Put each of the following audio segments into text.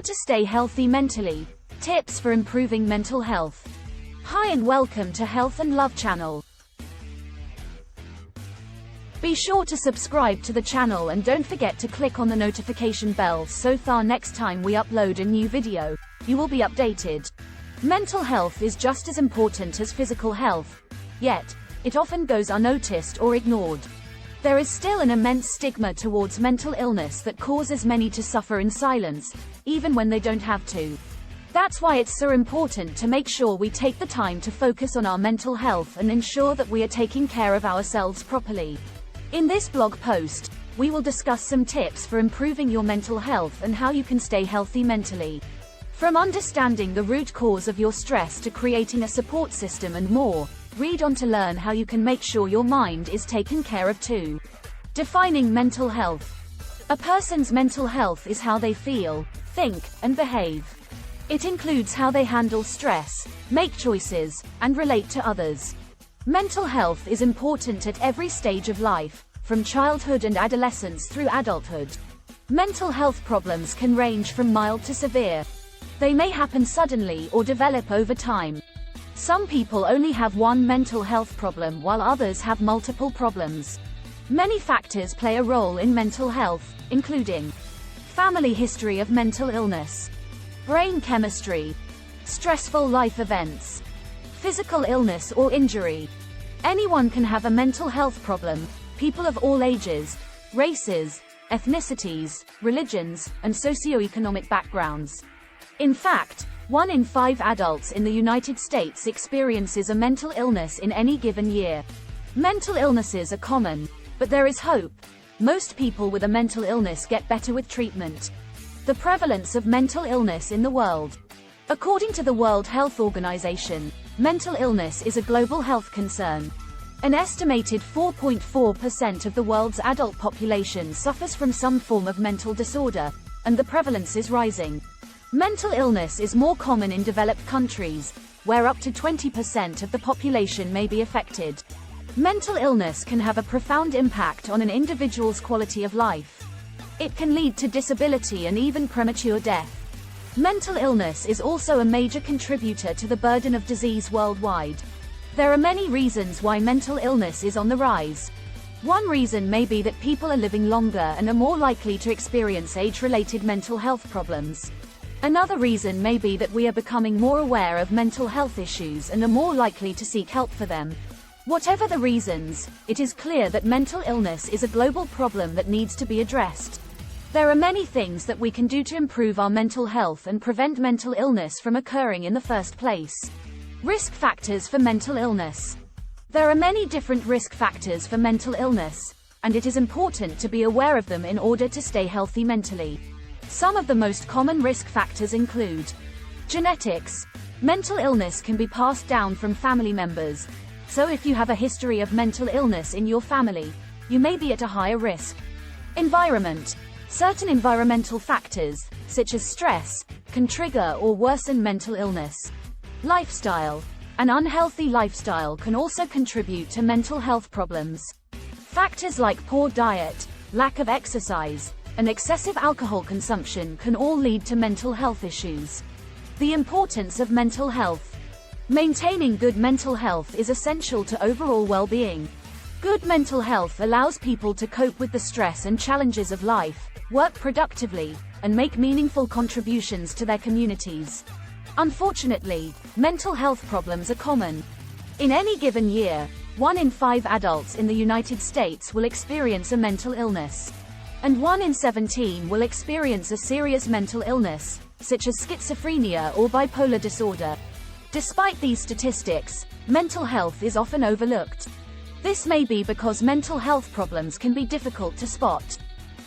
to stay healthy mentally. Tips for improving mental health. Hi and welcome to Health and Love channel. Be sure to subscribe to the channel and don't forget to click on the notification bell so that next time we upload a new video, you will be updated. Mental health is just as important as physical health, yet it often goes unnoticed or ignored. There is still an immense stigma towards mental illness that causes many to suffer in silence, even when they don't have to. That's why it's so important to make sure we take the time to focus on our mental health and ensure that we are taking care of ourselves properly. In this blog post, we will discuss some tips for improving your mental health and how you can stay healthy mentally. From understanding the root cause of your stress to creating a support system and more, read on to learn how you can make sure your mind is taken care of too. Defining mental health. A person's mental health is how they feel, think, and behave. It includes how they handle stress, make choices, and relate to others. Mental health is important at every stage of life, from childhood and adolescence through adulthood. Mental health problems can range from mild to severe. They may happen suddenly or develop over time. Some people only have one mental health problem while others have multiple problems. Many factors play a role in mental health, including family history of mental illness, brain chemistry, stressful life events, physical illness or injury. Anyone can have a mental health problem, people of all ages, races, ethnicities, religions, and socioeconomic backgrounds. In fact, 1 in 5 adults in the United States experiences a mental illness in any given year. Mental illnesses are common, but there is hope. Most people with a mental illness get better with treatment. The prevalence of mental illness in the world. According to the World Health Organization, mental illness is a global health concern. An estimated 4.4% of the world's adult population suffers from some form of mental disorder, and the prevalence is rising. Mental illness is more common in developed countries, where up to 20% of the population may be affected. Mental illness can have a profound impact on an individual's quality of life. It can lead to disability and even premature death. Mental illness is also a major contributor to the burden of disease worldwide. There are many reasons why mental illness is on the rise. One reason may be that people are living longer and are more likely to experience age-related mental health problems. Another reason may be that we are becoming more aware of mental health issues and are more likely to seek help for them. Whatever the reasons, it is clear that mental illness is a global problem that needs to be addressed. There are many things that we can do to improve our mental health and prevent mental illness from occurring in the first place. Risk factors for mental illness. There are many different risk factors for mental illness, and it is important to be aware of them in order to stay healthy mentally. Some of the most common risk factors include genetics. Mental illness can be passed down from family members, so if you have a history of mental illness in your family, you may be at a higher risk. Environment. Certain environmental factors, such as stress, can trigger or worsen mental illness. Lifestyle. An unhealthy lifestyle can also contribute to mental health problems. Factors like poor diet, lack of exercise, and excessive alcohol consumption can all lead to mental health issues. The importance of mental health. Maintaining good mental health is essential to overall well-being. Good mental health allows people to cope with the stress and challenges of life, work productively, and make meaningful contributions to their communities. Unfortunately, mental health problems are common. In any given year, 1 in 5 adults in the United States will experience a mental illness. And 1 in 17 will experience a serious mental illness, such as schizophrenia or bipolar disorder. Despite these statistics, mental health is often overlooked. This may be because mental health problems can be difficult to spot.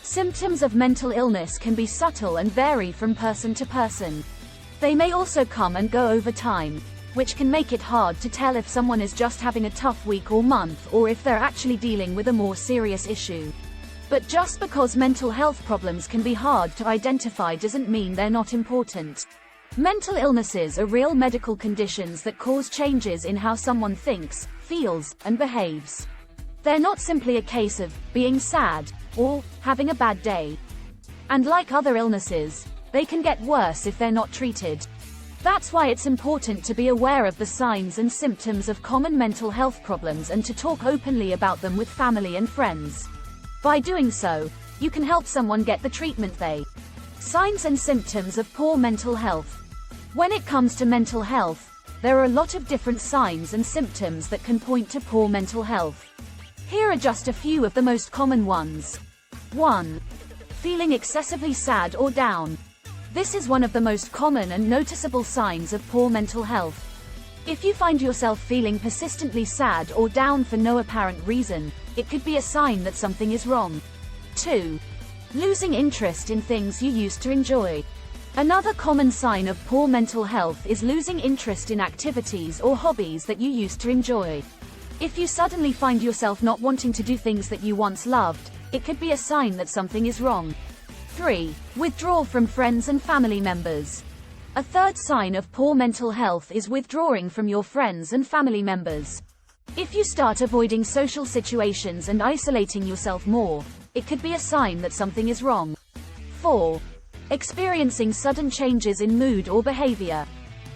Symptoms of mental illness can be subtle and vary from person to person. They may also come and go over time, which can make it hard to tell if someone is just having a tough week or month or if they're actually dealing with a more serious issue. But just because mental health problems can be hard to identify doesn't mean they're not important. Mental illnesses are real medical conditions that cause changes in how someone thinks, feels, and behaves. They're not simply a case of being sad or having a bad day. And like other illnesses, They can get worse if they're not treated. That's why it's important to be aware of the signs and symptoms of common mental health problems and to talk openly about them with family and friends. By doing so, you can help someone get the treatment they. Signs and symptoms of poor mental health. When it comes to mental health, there are a lot of different signs and symptoms that can point to poor mental health. Here are just a few of the most common ones. 1. Feeling excessively sad or down. This is one of the most common and noticeable signs of poor mental health. If you find yourself feeling persistently sad or down for no apparent reason, it could be a sign that something is wrong. 2. Losing interest in things you used to enjoy. Another common sign of poor mental health is losing interest in activities or hobbies that you used to enjoy. If you suddenly find yourself not wanting to do things that you once loved, it could be a sign that something is wrong. 3. Withdrawal from friends and family members. A third sign of poor mental health is withdrawing from your friends and family members. If you start avoiding social situations and isolating yourself more, it could be a sign that something is wrong. 4. Experiencing sudden changes in mood or behavior.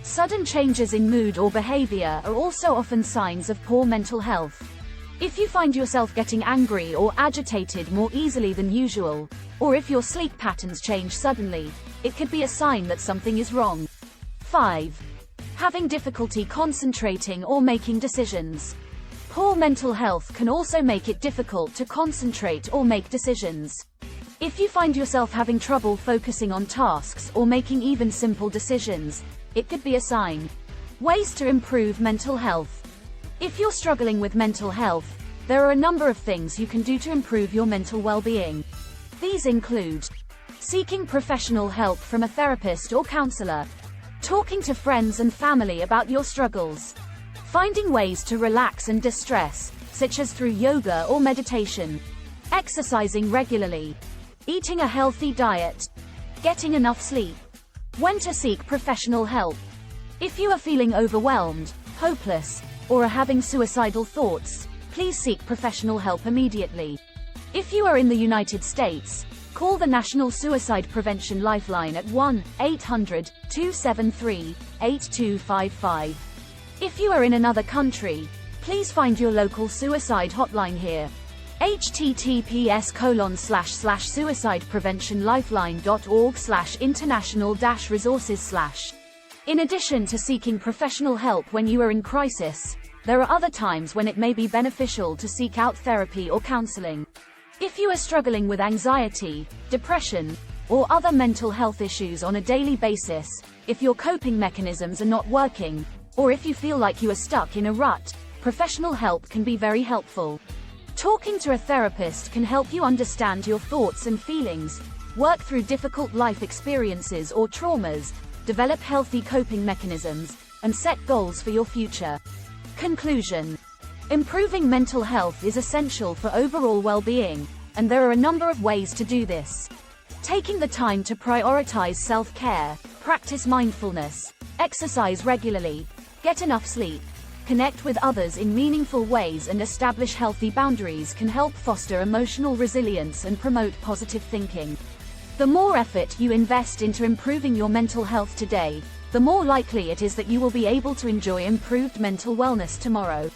Sudden changes in mood or behavior are also often signs of poor mental health. If you find yourself getting angry or agitated more easily than usual, or if your sleep patterns change suddenly, it could be a sign that something is wrong. 5. Having difficulty concentrating or making decisions. Poor mental health can also make it difficult to concentrate or make decisions. If you find yourself having trouble focusing on tasks or making even simple decisions, it could be a sign. Ways to improve mental health. If you're struggling with mental health, there are a number of things you can do to improve your mental well-being. These include seeking professional help from a therapist or counselor, talking to friends and family about your struggles, finding ways to relax and distress, such as through yoga or meditation, exercising regularly, eating a healthy diet, getting enough sleep. When to seek professional help. If you are feeling overwhelmed, hopeless, or are having suicidal thoughts, please seek professional help immediately. If you are in the United States, call the National Suicide Prevention Lifeline at 1-800-273-8255. If you are in another country, please find your local suicide hotline here. https://suicidepreventionlifeline.org/international-resources/. In addition to seeking professional help when you are in crisis, there are other times when it may be beneficial to seek out therapy or counseling. If you are struggling with anxiety, depression, or other mental health issues on a daily basis, if your coping mechanisms are not working, or if you feel like you are stuck in a rut, professional help can be very helpful. Talking to a therapist can help you understand your thoughts and feelings, work through difficult life experiences or traumas, develop healthy coping mechanisms, and set goals for your future. Conclusion. Improving mental health is essential for overall well-being, and there are a number of ways to do this. Taking the time to prioritize self-care, practice mindfulness, exercise regularly, get enough sleep, connect with others in meaningful ways and establish healthy boundaries can help foster emotional resilience and promote positive thinking. The more effort you invest into improving your mental health today, the more likely it is that you will be able to enjoy improved mental wellness tomorrow.